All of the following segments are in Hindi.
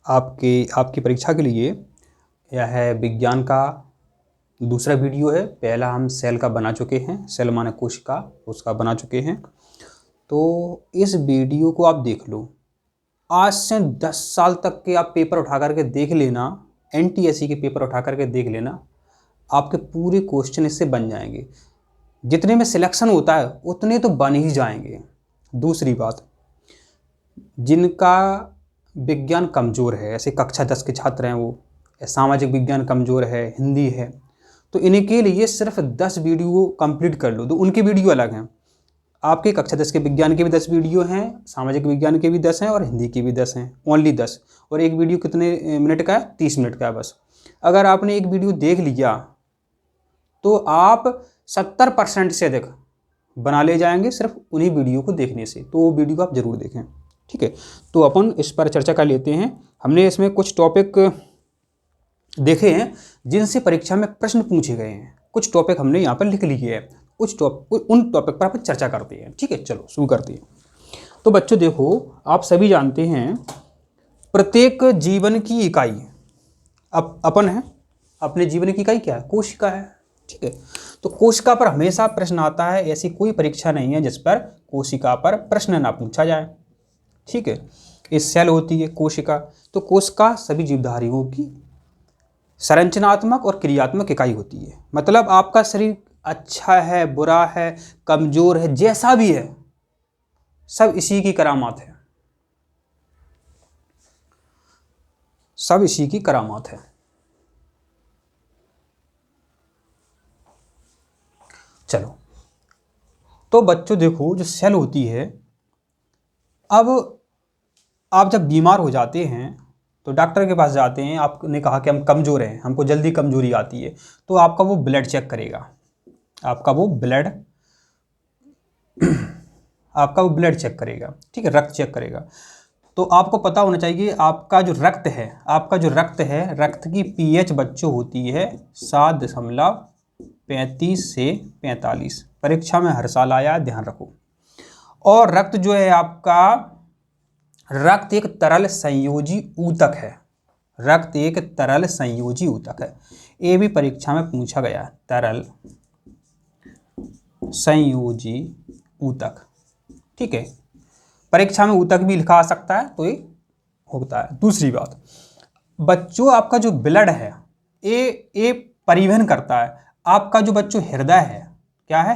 आपकी परीक्षा के लिए यह है विज्ञान का दूसरा वीडियो है। पहला हम सेल का बना चुके हैं, सेल माने कोशिका, उसका बना चुके हैं। तो इस वीडियो को आप देख लो। आज से 10 साल तक के आप पेपर उठा करके देख लेना, NTSE के पेपर उठा करके देख लेना, आपके पूरे क्वेश्चन इससे बन जाएंगे। जितने में सिलेक्शन होता है उतने तो बन ही जाएंगे। दूसरी बात, जिनका विज्ञान कमज़ोर है, ऐसे कक्षा 10 के छात्र हैं, वो सामाजिक विज्ञान कमज़ोर है, हिंदी है, तो इनके लिए सिर्फ 10 वीडियो कंप्लीट कर लो। तो उनके वीडियो अलग हैं। आपके कक्षा 10 के विज्ञान के भी 10 वीडियो हैं, सामाजिक विज्ञान के भी 10 हैं और हिंदी के भी 10 हैं, ओनली 10। और एक वीडियो कितने मिनट का है? 30 मिनट का है बस। अगर आपने एक वीडियो देख लिया तो आप 70% से अधिक बना ले जाएंगे सिर्फ उन्हीं वीडियो को देखने से। तो वो वीडियो आप ज़रूर देखें, ठीक है। तो अपन इस पर चर्चा कर लेते हैं। हमने इसमें कुछ टॉपिक देखे हैं जिनसे परीक्षा में प्रश्न पूछे गए हैं। कुछ टॉपिक हमने यहाँ पर लिख लिए हैं, उन टॉपिक पर अपन चर्चा करते हैं, ठीक है। चलो शुरू करते हैं। तो बच्चों देखो, आप सभी जानते हैं प्रत्येक जीवन की इकाई अपन है। अपने जीवन की इकाई क्या है? कोशिका है, ठीक है। तो कोशिका पर हमेशा प्रश्न आता है। ऐसी कोई परीक्षा नहीं है जिस पर कोशिका पर प्रश्न ना पूछा जाए, ठीक है। इस सेल होती है कोशिका। तो कोशिका सभी जीवधारियों की संरचनात्मक और क्रियात्मक इकाई होती है। मतलब आपका शरीर अच्छा है, बुरा है, कमजोर है, जैसा भी है, सब इसी की करामात है, सब इसी की करामात है। चलो, तो बच्चों देखो, जो सेल होती है, अब आप जब बीमार हो जाते हैं तो डॉक्टर के पास जाते हैं। आपने कहा कि हम कमज़ोर हैं, हमको जल्दी कमज़ोरी आती है, तो आपका वो ब्लड चेक करेगा। आपका वो ब्लड चेक करेगा, ठीक है, रक्त चेक करेगा। तो आपको पता होना चाहिए आपका जो रक्त है, रक्त की pH बच्चों होती है 7.35 से 45। परीक्षा में हर साल आया है, ध्यान रखो। और रक्त जो है आपका, रक्त एक तरल संयोजी ऊतक है। रक्त एक तरल संयोजी ऊतक है। ये भी परीक्षा में पूछा गया है, तरल संयोजी ऊतक, ठीक है। परीक्षा में ऊतक भी लिखा आ सकता है, तो ये होता है। दूसरी बात, बच्चों आपका जो ब्लड है ये परिवहन करता है। आपका जो बच्चों हृदय है, क्या है?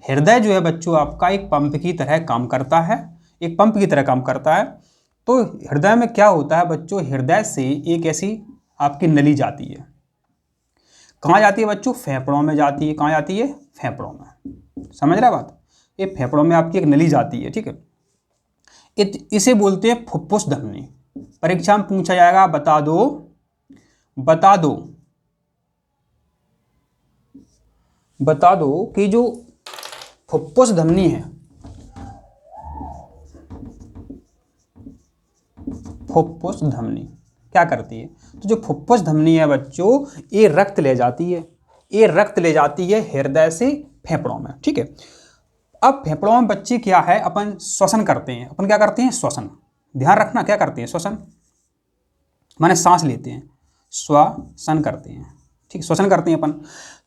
हृदय जो है बच्चों आपका एक पंप की तरह काम करता है, एक पंप की तरह काम करता है। तो हृदय में क्या होता है बच्चों? हृदय से एक ऐसी आपकी नली जाती है। कहाँ जाती है बच्चों? फेफड़ों में जाती है। कहाँ जाती है? फेफड़ों में। समझ रहा बात? ये फेफड़ों में आपकी एक नली जाती है, ठीक है। इसे बोलते हैं फुफ्फुस धमनी। परीक्षा में पूछा जाएगा, बता दो कि जो फुफ्फुस धमनी है, फुफ्फुस धमनी क्या करती है? तो जो फुफ्फुस धमनी है बच्चों, ये रक्त ले जाती है हृदय से फेफड़ों में, ठीक है। अब फेफड़ों में बच्चे क्या है, अपन श्वसन करते हैं। अपन क्या करते हैं? श्वसन। ध्यान रखना, क्या करते हैं? श्वसन माने सांस लेते हैं, श्वसन करते हैं, ठीक, श्वसन करते हैं अपन।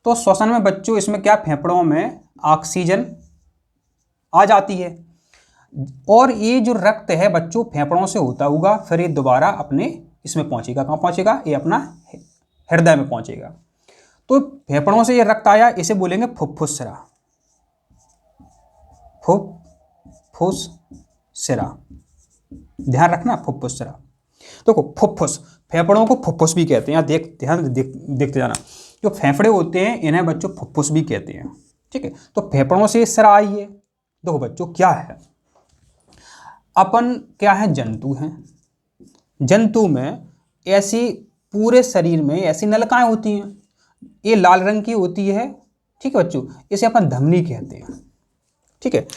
तो श्वसन में बच्चों इसमें क्या, फेफड़ों में ऑक्सीजन आ जाती है, और ये जो रक्त है बच्चों फेफड़ों से होता होगा, फिर ये दोबारा अपने इसमें पहुंचेगा। कहाँ पहुंचेगा? ये अपना हृदय में पहुंचेगा। तो फेफड़ों से ये रक्त आया, इसे बोलेंगे फुफ्फुसरा। फुफ्फुसरा, ध्यान रखना, फुफ्फुसरा। देखो, फुफ्फुस, फेफड़ों को फुफ्फुस भी कहते हैं। देखते जाना, जो फेफड़े होते हैं इन्हें बच्चों फुफ्फुस भी कहते हैं, ठीक है। तो फेफड़ों से सरा आई है। देखो बच्चों, क्या है, अपन क्या है? जंतु हैं। जंतु में ऐसी पूरे शरीर में ऐसी नलिकाएं होती हैं, ये लाल रंग की होती है, ठीक है बच्चों, इसे अपन धमनी कहते हैं, ठीक है।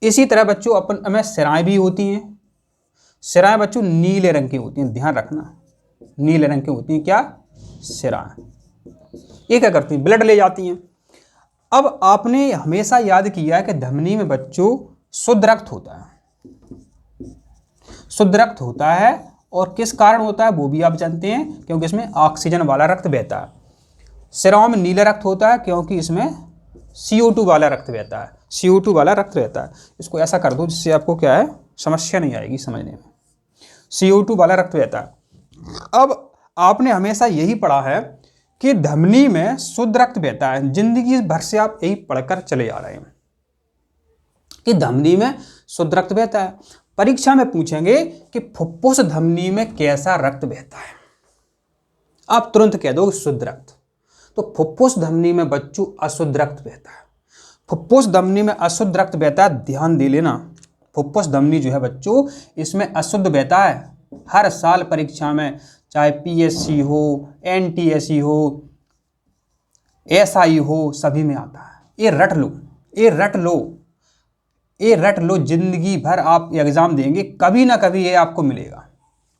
इसी तरह बच्चों अपन में सिराएं भी होती हैं। सिराएं बच्चों नीले रंग की होती हैं, ध्यान रखना, नीले रंग की होती हैं। क्या? सिराएं। ये क्या करती हैं? ब्लड ले जाती हैं। अब आपने हमेशा याद किया है कि धमनी में बच्चों शुद्ध रक्त होता है, और किस कारण होता है वो भी आप जानते हैं, क्योंकि इसमें ऑक्सीजन वाला रक्त बहता है। सिराओं में नीला रक्त होता है क्योंकि इसमें CO2 वाला रक्त बहता है, CO2 वाला रक्त रहता है। इसको ऐसा कर दो जिससे आपको क्या है, समस्या नहीं आएगी समझने में। CO2 वाला रक्त बहता है। अब आपने हमेशा यही पढ़ा है कि धमनी में शुद्ध रक्त बहता है, जिंदगी भर से आप यही पढ़कर चले आ रहे हैं कि धमनी में शुद्ध रक्त बहता है। परीक्षा में पूछेंगे कि फुफ्फुस धमनी में कैसा रक्त बहता है, आप तुरंत कह दो शुद्ध रक्त। तो फुफ्फुस धमनी में बच्चों अशुद्ध रक्त बहता है। फुफ्फुस धमनी में अशुद्ध रक्त बहता है, ध्यान दे लेना। फुफ्फुस धमनी जो है बच्चों, इसमें अशुद्ध बहता है। हर साल परीक्षा में, चाहे PSC हो, NTSE हो, SI हो, सभी में आता है। ये रट लो, ये रट लो, ये रट लो। जिंदगी भर आप एग्जाम देंगे, कभी ना कभी ये आपको मिलेगा।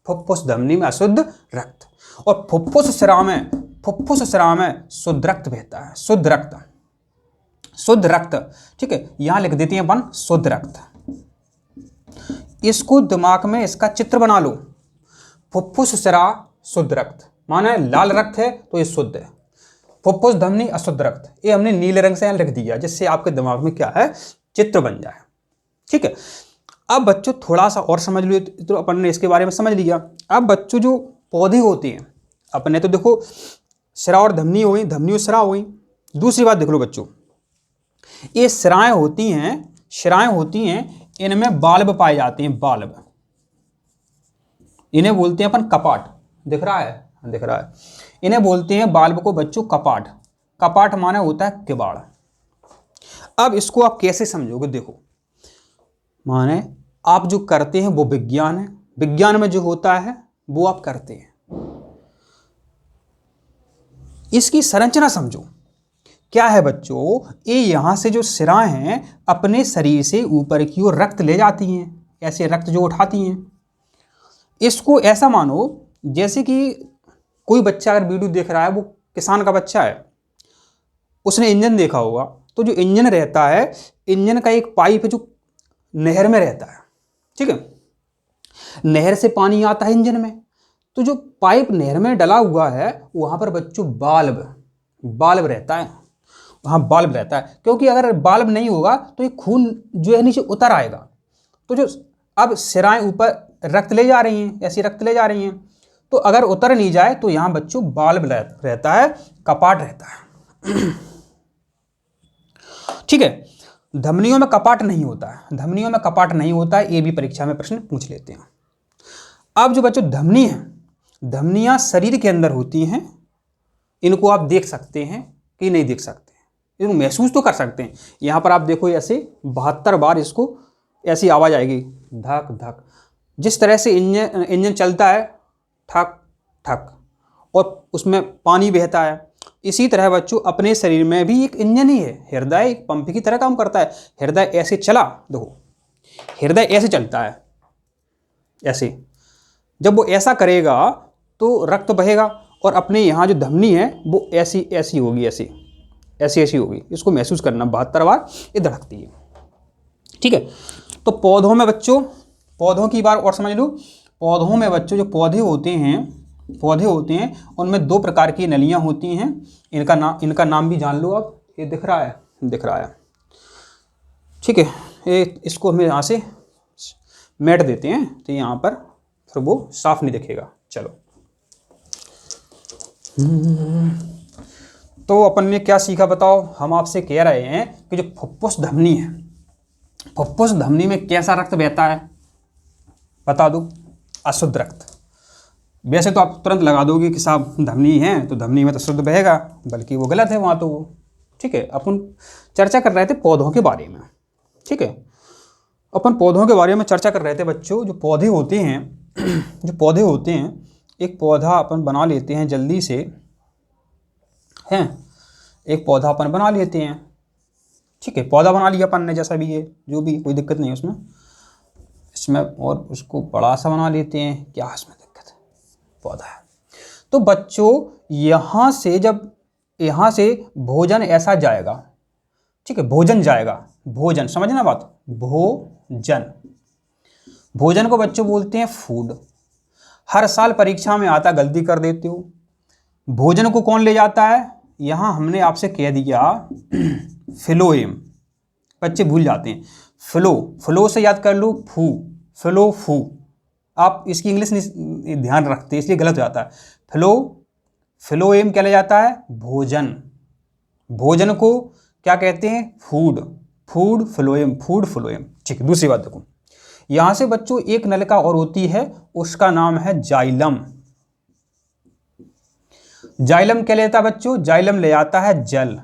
फुफ्फुस धमनी में अशुद्ध रक्त, और फुफ्फुस स्राव में शुद्ध रक्त बहता है। शुद्ध रक्त, शुद्ध रक्त, ठीक है, यहां लिख देते हैं अपन शुद्ध रक्त। इसको दिमाग में इसका चित्र बना लो। फुफ्फुस स्राव शुद्ध रक्त, माना लाल रक्त है तो ये शुद्ध है। फुफ्फुस धमनी अशुद्ध रक्त, ये हमने नीले रंग से लिख दिया जिससे आपके दिमाग में क्या है, चित्र बन जाए। ठीक है, अब बच्चों थोड़ा सा और समझ लो, तो अपन ने इसके बारे में समझ लिया। अब बच्चों जो पौधे होते हैं, अपने तो देखो सिरा और धमनी हो गई, धमनी और सिरा हो गई। दूसरी बात देख लो बच्चों, ये सिराएं होती हैं, इनमें बाल्ब पाए जाते हैं। बाल्ब, इन्हें बोलते हैं अपन कपाट। दिख रहा है, दिख रहा है। इन्हें बोलते हैं बाल्ब को बच्चों कपाट। कपाट माने होता है किवाड़। अब इसको आप कैसे समझोगे, देखो, माने आप जो करते हैं वो विज्ञान है, विज्ञान में जो होता है वो आप करते हैं। इसकी संरचना समझो क्या है बच्चों। ये यहां से जो सिराएं हैं अपने शरीर से ऊपर की ओर रक्त ले जाती हैं, ऐसे रक्त जो उठाती हैं। इसको ऐसा मानो जैसे कि कोई बच्चा अगर वीडियो देख रहा है, वो किसान का बच्चा है, उसने इंजन देखा होगा। तो जो इंजन रहता है, इंजन का एक पाइप है जो नहर में रहता है। ठीक है, नहर से पानी आता है इंजन में, तो जो पाइप नहर में डला हुआ है वहां पर बच्चों बाल्ब रहता है। वहां बाल्ब रहता है, क्योंकि अगर बाल्ब नहीं होगा तो ये खून जो है नीचे उतर आएगा। तो जो अब सिराएं ऊपर रक्त ले जा रही हैं, ऐसी रक्त ले जा रही हैं, तो अगर उतर नहीं जाए तो यहां बच्चों बाल्ब रहता है, कपाट रहता है। ठीक है, धमनियों में कपाट नहीं होता है, धमनियों में कपाट नहीं होता है। ये भी परीक्षा में प्रश्न पूछ लेते हैं। अब जो बच्चों धमनी है, धमनियां शरीर के अंदर होती हैं। इनको आप देख सकते हैं कि नहीं देख सकते, इनको महसूस तो कर सकते हैं। यहां पर आप देखो, ऐसे 72 बार इसको ऐसी आवाज आएगी, धक धक। जिस तरह से इंजन चलता है, ठक ठक, और उसमें पानी बहता है, इसी तरह बच्चों अपने शरीर में भी एक इंजन ही है। हृदय एक पंप की तरह काम करता है। हृदय ऐसे चला, देखो हृदय ऐसे चलता है, ऐसे। जब वो ऐसा करेगा तो रक्त बहेगा, और अपने यहाँ जो धमनी है वो ऐसी ऐसी होगी, ऐसी ऐसी ऐसी होगी। इसको महसूस करना, 72 बार ये धड़कती है। ठीक है, तो पौधों में बच्चों, पौधों की बार और समझ लो। पौधों में बच्चों जो पौधे होते हैं उनमें 2 प्रकार की नलियां होती हैं। इनका नाम भी जान लो आप। ये दिख रहा है। ठीक है, ये इसको हमें यहाँ से मेट देते हैं, तो यहाँ पर फिर वो साफ नहीं दिखेगा। चलो, तो अपन ने क्या सीखा बताओ। हम आपसे कह रहे हैं कि जो फुफ्फुस धमनी है, फुफ्फुस धमनी में कैसा रक्त बहता है, बता दो, अशुद्ध रक्त। वैसे तो आप तुरंत लगा दोगे कि साहब धमनी है तो धमनी में तो शुद्ध बहेगा, बल्कि वो गलत है वहाँ तो वो। ठीक है, अपन चर्चा कर रहे थे पौधों के बारे में। ठीक है, अपन पौधों के बारे में चर्चा कर रहे थे बच्चों। जो पौधे होते हैं, एक पौधा अपन बना लेते हैं जल्दी से, हैं, एक पौधा अपन बना लेते हैं। ठीक है, पौधा बना लिया अपन ने, जैसा भी है, जो भी, कोई दिक्कत नहीं है उसमें। इसमें और उसको बड़ा सा बना लेते हैं, क्या इसमें दिक्कत है, पौधा है। तो बच्चों यहाँ से भोजन ऐसा जाएगा। ठीक है, भोजन जाएगा, भोजन, समझना बात, भोजन को बच्चों बोलते हैं फूड। हर साल परीक्षा में आता, गलती कर देते हो। भोजन को कौन ले जाता है, यहाँ हमने आपसे कह दिया फिलोएम, बच्चे भूल जाते हैं। फ्लो, फ्लो से याद कर लो फू, फ्लो फू। आप इसकी इंग्लिश नहीं ध्यान रखते इसलिए गलत हो जाता है। फ्लो, फ्लोएम क्या ले जाता है, भोजन। भोजन को क्या कहते हैं, food, food phloem, food phloem. ठीक है, दूसरी बात देखो, यहां से बच्चों एक नलिका और होती है, उसका नाम है जाइलम। जाइलम क्या लेता है बच्चों, जाइलम ले आता है जल।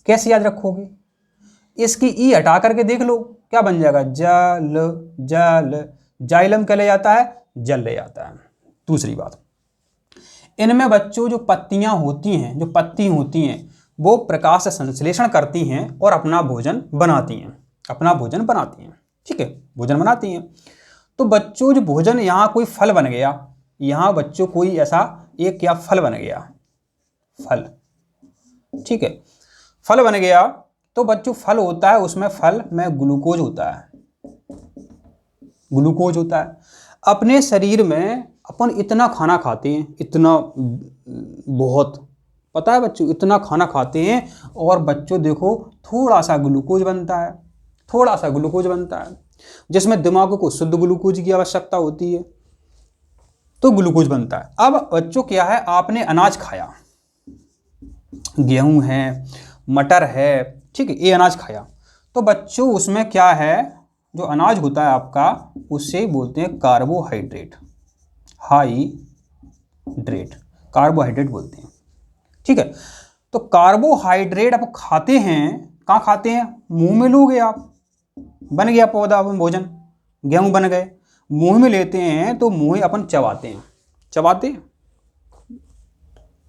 कैसे याद रखोगे, इसकी ई हटा करके देख लो क्या बन जाएगा, जल, जल। जाइलम क्या ले जाता है, जल ले जाता है। दूसरी बात, इनमें बच्चों जो पत्तियां होती हैं, जो पत्ती होती हैं, वो प्रकाश से संश्लेषण करती हैं और अपना भोजन बनाती हैं, अपना भोजन बनाती हैं। ठीक है, भोजन बनाती हैं। तो बच्चों जो भोजन, यहाँ कोई फल बन गया, यहाँ बच्चों कोई ऐसा एक क्या फल बन गया, फल। ठीक है, फल बन गया, तो बच्चों फल होता है, उसमें फल में ग्लूकोज होता है, ग्लूकोज होता है। अपने शरीर में अपन इतना खाना खाते हैं, इतना बहुत, पता है बच्चों, इतना खाना खाते हैं और बच्चों देखो थोड़ा सा ग्लूकोज बनता है, थोड़ा सा ग्लूकोज बनता है, जिसमें दिमाग को शुद्ध ग्लूकोज की आवश्यकता होती है, तो ग्लूकोज बनता है। अब बच्चों क्या है, आपने अनाज खाया, गेहूं है, मटर है, ठीक है, ये अनाज खाया, तो बच्चों उसमें क्या है, जो अनाज होता है आपका, उसे बोलते हैं कार्बोहाइड्रेट, हाइड्रेट, कार्बोहाइड्रेट बोलते हैं। ठीक है, तो कार्बोहाइड्रेट आप खाते हैं, कहाँ खाते हैं, मुंह में लोगे आप, बन गया पौधा भोजन, गेहूं बन गए, मुंह में लेते हैं, तो मुंह अपन चबाते हैं, चबाते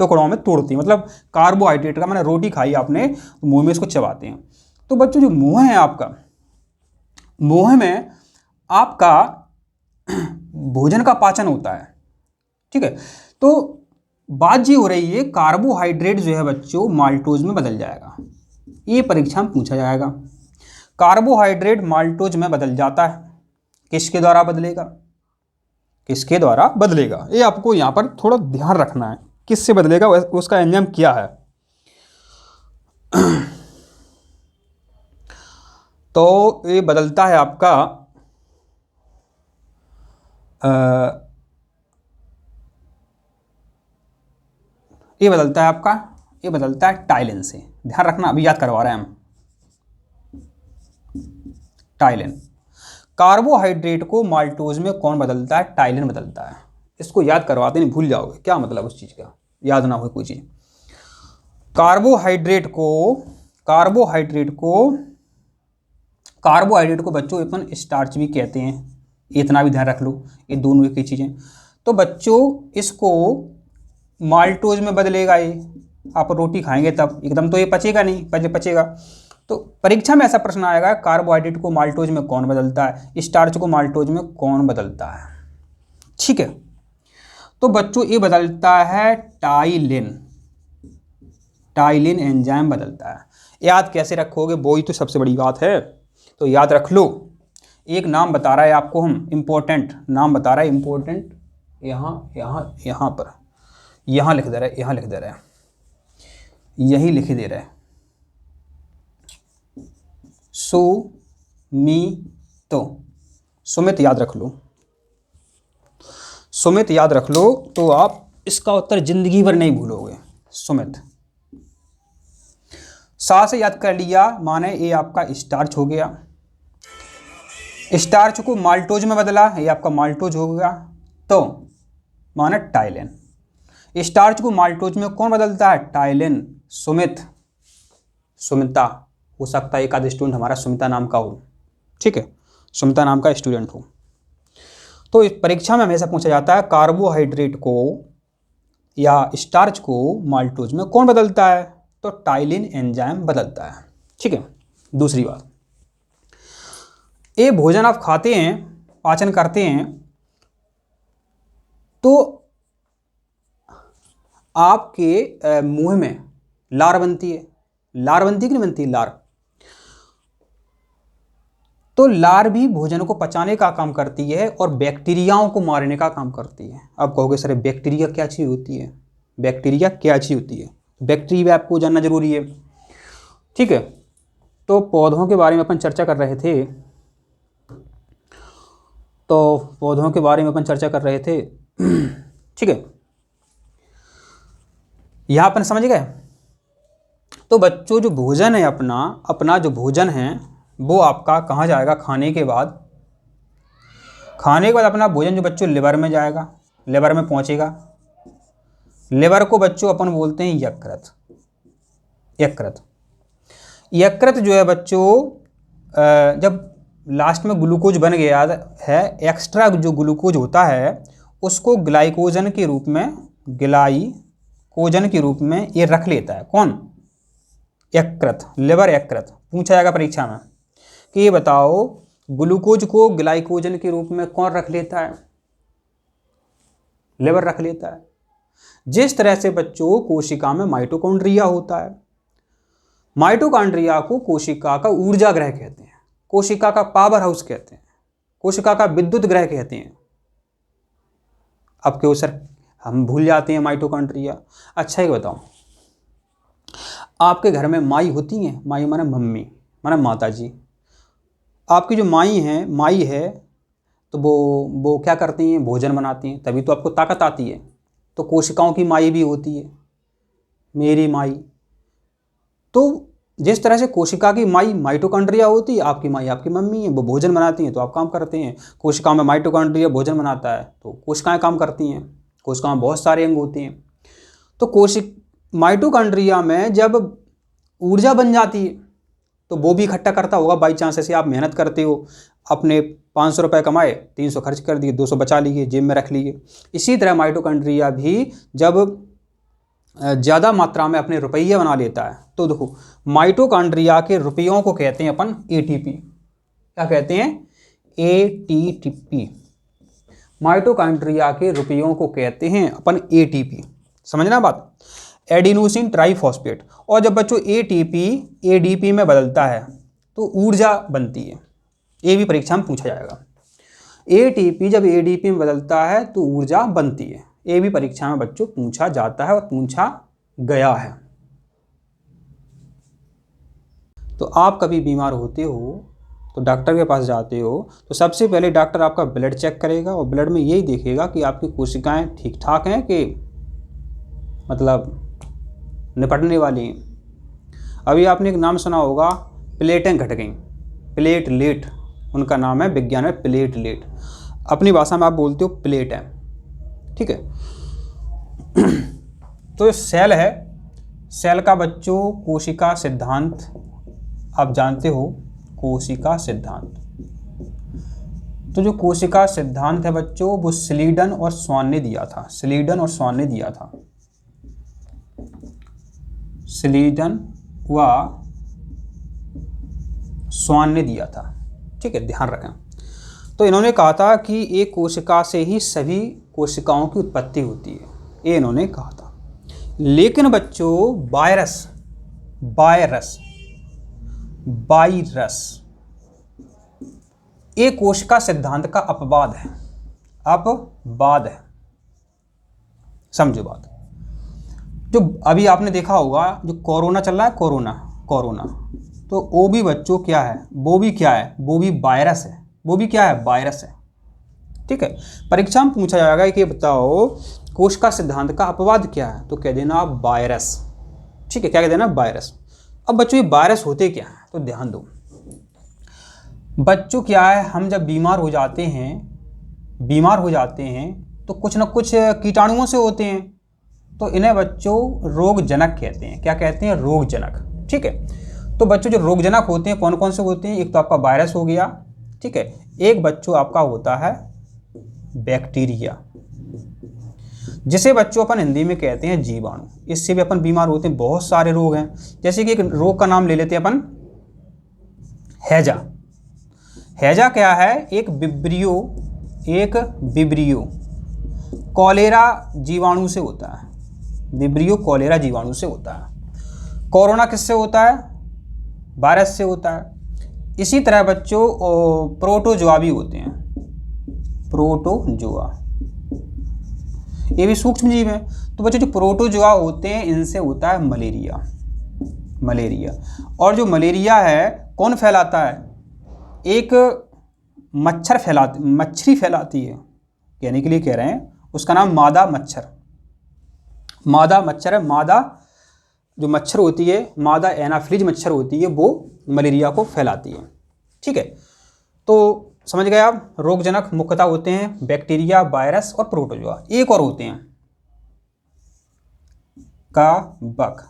टुकड़ों में तोड़ते हैं, मतलब कार्बोहाइड्रेट का, मैंने रोटी खाई आपने तो मुंह में इसको चबाते हैं। तो बच्चों जो मुंह है आपका, मुंह में आपका भोजन का पाचन होता है। ठीक है, तो बात ये हो रही है, कार्बोहाइड्रेट जो है बच्चों माल्टोज में बदल जाएगा, ये परीक्षा में पूछा जाएगा। कार्बोहाइड्रेट माल्टोज में बदल जाता है, किसके द्वारा बदलेगा, किसके द्वारा बदलेगा, ये आपको यहां पर थोड़ा ध्यान रखना है, किससे बदलेगा, उसका एंजाइम क्या है। तो ये बदलता है आपका ये बदलता है आपका, ये बदलता है टाइलिन से, ध्यान रखना, अभी याद करवा रहे हैं हम। टाइलिन, कार्बोहाइड्रेट को माल्टोज में कौन बदलता है, टाइलिन बदलता है। इसको याद करवाते नहीं, भूल जाओगे क्या मतलब उस चीज का, याद ना हो कोई चीज। कार्बोहाइड्रेट को कार्बोहाइड्रेट को बच्चों अपन स्टार्च भी कहते हैं, इतना भी ध्यान रख लो, ये दोनों एक ही चीजें। तो बच्चों इसको माल्टोज में बदलेगा, ये आप रोटी खाएंगे तब, एकदम तो ये पचेगा नहीं, पचेगा। तो परीक्षा में ऐसा प्रश्न आएगा, कार्बोहाइड्रेट को माल्टोज में कौन बदलता है, स्टार्च को माल्टोज में कौन बदलता है। ठीक है, तो बच्चों ये बदलता है टाइलिन, टाइलिन एंजाइम बदलता है। याद कैसे रखोगे, वो ही तो सबसे बड़ी बात है, तो याद रख लो। एक नाम बता रहा है आपको, हम इंपॉर्टेंट नाम बता रहा है, इंपॉर्टेंट, यहाँ पर, यहाँ लिख दे रहा है, यहाँ लिख दे रहा है, यही लिख दे रहा है, सुमित, सुमित याद रख लो, सुमित याद रख लो, तो आप इसका उत्तर जिंदगी भर नहीं भूलोगे, सुमित। सा से याद कर लिया, माने ये आपका स्टार्च हो गया, स्टार्च को माल्टोज में बदला, ये आपका माल्टोज हो गया, तो माने टाइलिन। स्टार्च को माल्टोज में कौन बदलता है, टाइलिन। सुमित, सुमिता, हो सकता है एक आध स्टूडेंट हमारा सुमिता नाम का हो, ठीक है, सुमिता नाम का स्टूडेंट हो। तो इस परीक्षा में हमेशा पूछा जाता है, कार्बोहाइड्रेट को या स्टार्च को माल्टोज में कौन बदलता है, तो टाइलिन एंजाइम बदलता है। ठीक है, दूसरी बात, ये भोजन आप खाते हैं, पाचन करते हैं, तो आपके मुंह में लार बनती है, लार बनती है कि नहीं बनती, लार। तो लार्वी भोजन को पचाने का काम करती है और बैक्टीरियाओं को मारने का काम करती है। अब कहोगे सर बैक्टीरिया क्या चीज़ होती है, बैक्टीरिया क्या चीज़ होती है, बैक्टीरिया आपको जानना जरूरी है। ठीक है, तो पौधों के बारे में अपन चर्चा कर रहे थे, ठीक है, यहाँ अपन समझ गए। तो बच्चों जो भोजन है अपना जो भोजन है वो आपका कहाँ जाएगा, खाने के बाद अपना भोजन जो बच्चों लिवर में जाएगा, लिवर में पहुँचेगा। लिवर को बच्चों अपन बोलते हैं यकृत। यकृत जो है बच्चों जब लास्ट में ग्लूकोज बन गया है, एक्स्ट्रा जो ग्लूकोज होता है उसको ग्लाइकोजन के रूप में ये रख लेता है। कौन? यकृत, लिवर यकृत। पूछा जाएगा परीक्षा में कि ये बताओ ग्लूकोज को ग्लाइकोजन के रूप में कौन रख लेता है? लिवर रख लेता है। जिस तरह से बच्चों कोशिका में माइटोकॉन्ड्रिया होता है, माइटोकॉन्ड्रिया को कोशिका का ऊर्जा ग्रह कहते हैं, कोशिका का पावर हाउस कहते हैं, कोशिका का विद्युत ग्रह कहते हैं। अब क्यों सर हम भूल जाते हैं माइटोकॉन्ड्रिया? अच्छा ये बताओ, आपके घर में माई होती हैं, माई माने मम्मी माने माता जी। आपकी जो माई है तो वो क्या करती हैं? भोजन बनाती हैं, तभी तो आपको ताकत आती है। तो कोशिकाओं की माई भी होती है, मेरी माई। तो जिस तरह से कोशिका की माई माइटोकॉन्ड्रिया होती है, आपकी माई आपकी मम्मी है, वो भोजन बनाती हैं तो आप काम करते हैं। कोशिकाओं में माइटोकॉन्ड्रिया भोजन बनाता है तो कोशिकाएं काम करती हैं। कोशिकाओं में बहुत सारे अंग होते हैं। तो माइटोकॉन्ड्रिया में जब ऊर्जा बन जाती है तो वो भी इकट्ठा करता होगा। बाई चांस ऐसे आप मेहनत करते हो, अपने 500 रुपये कमाए, 300 खर्च कर दिए, 200 बचा लिए, जेब में रख लिए। इसी तरह माइटोकॉन्ड्रिया भी जब ज़्यादा मात्रा में अपने रुपये बना लेता है तो देखो माइटोकॉन्ड्रिया के रुपयों को कहते हैं अपन एटीपी। क्या कहते हैं? एटीपी। माइटोकॉन्ड्रिया के रुपयों को कहते हैं अपन एटीपी। समझना बात? Adenosine triphosphate. और जब बच्चों एटीपी एडीपी में बदलता है तो ऊर्जा बनती है। ये भी परीक्षा में पूछा जाएगा। एटीपी जब एडीपी में बदलता है तो ऊर्जा बनती है। ये भी परीक्षा में बच्चों पूछा जाता है और पूछा गया है। तो आप कभी बीमार होते हो तो डॉक्टर के पास जाते हो तो सबसे पहले डॉक्टर आपका ब्लड चेक करेगा और ब्लड में यही देखेगा कि आपकी कोशिकाएं ठीक ठाक हैं कि मतलब निपटने वाली हैं। अभी आपने एक नाम सुना होगा, प्लेटें घट गई, प्लेटलेट उनका नाम है, विज्ञान में प्लेटलेट। अपनी भाषा में आप बोलते हो प्लेट है। ठीक है। तो सेल है, सेल का बच्चों कोशिका सिद्धांत आप जानते हो, कोशिका सिद्धांत। तो जो कोशिका सिद्धांत है बच्चों वो स्लीडन और स्वान ने दिया था। स्लीडन व स्वान ने दिया था। ठीक है, ध्यान रखें। तो इन्होंने कहा था कि एक कोशिका से ही सभी कोशिकाओं की उत्पत्ति होती है, ये इन्होंने कहा था। लेकिन बच्चों वायरस ये कोशिका सिद्धांत का अपवाद है। समझो बात। जो अभी आपने देखा होगा जो कोरोना चल रहा है, कोरोना तो वो भी बच्चों क्या है, वो भी वायरस है। वो भी क्या है? वायरस है। ठीक है। परीक्षा में पूछा जाएगा कि बताओ कोशिका सिद्धांत का अपवाद क्या है, तो कह देना आप वायरस। ठीक है, क्या कह देना? वायरस। अब बच्चों ये वायरस होते क्या है, तो ध्यान दो बच्चों। क्या है, हम जब बीमार हो जाते हैं तो कुछ न कुछ कीटाणुओं से होते हैं, तो इन्हें बच्चों रोगजनक कहते हैं। क्या कहते हैं? रोगजनक। ठीक है। तो बच्चों जो रोगजनक होते हैं कौन कौन से होते हैं? एक तो आपका वायरस हो गया, ठीक है। एक बच्चों आपका होता है बैक्टीरिया, जिसे बच्चों अपन हिंदी में कहते हैं जीवाणु। इससे भी अपन बीमार होते हैं। बहुत सारे रोग हैं, जैसे कि एक रोग का नाम ले लेते हैं अपन, हैजा। हैजा क्या है? एक विब्रियो कॉलेरा जीवाणु से होता है। विब्रियो कॉलेरा जीवाणु से होता है। कोरोना किससे होता है? वायरस से होता है। इसी तरह बच्चों प्रोटोजोआ भी होते हैं, प्रोटोजोआ, ये भी सूक्ष्म जीव हैं। तो बच्चों जो प्रोटोजोआ होते हैं इनसे होता है मलेरिया, मलेरिया। और जो मलेरिया है कौन फैलाता है? एक मच्छरी फैलाती है, कहने के लिए कह रहे हैं, उसका नाम मादा मच्छर, मादा मच्छर है। मादा जो मच्छर होती है, मादा एनाफिलीज मच्छर होती है, वो मलेरिया को फैलाती है। ठीक है, तो समझ गए आप। रोगजनक मुख्यतः होते हैं बैक्टीरिया, वायरस और प्रोटोजोआ। एक और होते हैं कवक।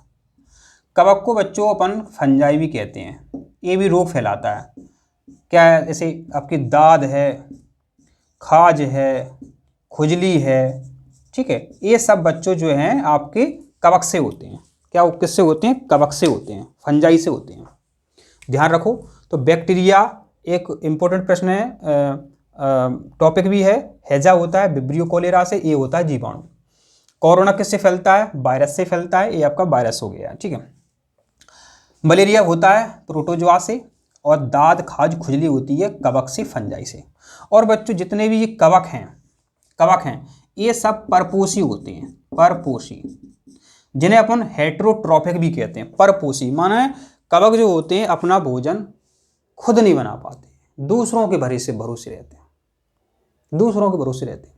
कवक को बच्चों अपन फंजाई भी कहते हैं, ये भी रोग फैलाता है। क्या है? जैसे आपकी दाद है, खाज है, खुजली है, ठीक है, ये सब बच्चों जो हैं आपके कवक से होते हैं। क्या वो किससे होते हैं? कवक से होते हैं, फंजाई से होते हैं। ध्यान रखो। तो बैक्टीरिया एक इम्पोर्टेंट प्रश्न है, टॉपिक भी है। हैजा होता है विब्रियो कोलेरा से, ये होता है जीवाणु। कोरोना किससे फैलता है? वायरस से फैलता है, ये आपका वायरस हो गया। ठीक है। मलेरिया होता है प्रोटोजोआ से, और दाद, खाज, खुजली होती है कवक से, फंजाई से। और बच्चों जितने भी ये कवक हैं ये सब परपोषी होते हैं, परपोषी, जिन्हें अपन हेटेरोट्रॉफिक भी कहते हैं। परपोषी माना है कवक जो होते हैं अपना भोजन खुद नहीं बना पाते, दूसरों के भरोसे रहते हैं, दूसरों के भरोसे रहते हैं।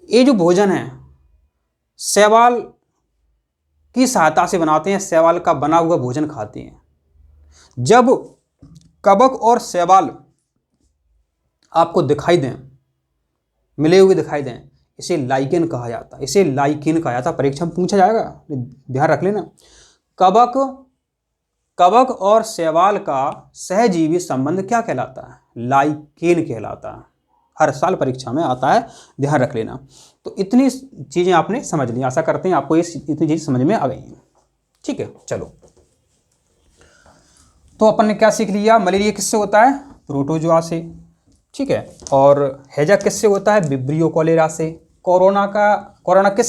ये जो भोजन है शैवाल की सहायता से बनाते हैं, शैवाल का बना हुआ भोजन खाते हैं। जब कवक और शैवाल आपको दिखाई दें, मिले हुए दिखाई दें, इसे लाइकेन कहा जाता है, इसे लाइकेन कहा जाता है। परीक्षा में पूछा जाएगा, ध्यान रख लेना। कवक और शैवाल का सहजीवी संबंध क्या कहलाता है? लाइकेन कहलाता है। हर साल परीक्षा में आता है, ध्यान रख लेना। तो इतनी चीज़ें आपने समझ ली, आशा करते हैं आपको ये इतनी चीज़ समझ में आ गई हैं। ठीक है, चलो। तो अपन ने क्या सीख लिया? मलेरिया किससे होता है? प्रोटोजोआ से। ठीक है। और हैजा किससे होता है? विब्रियो कोलेरा से। कोरोना किससे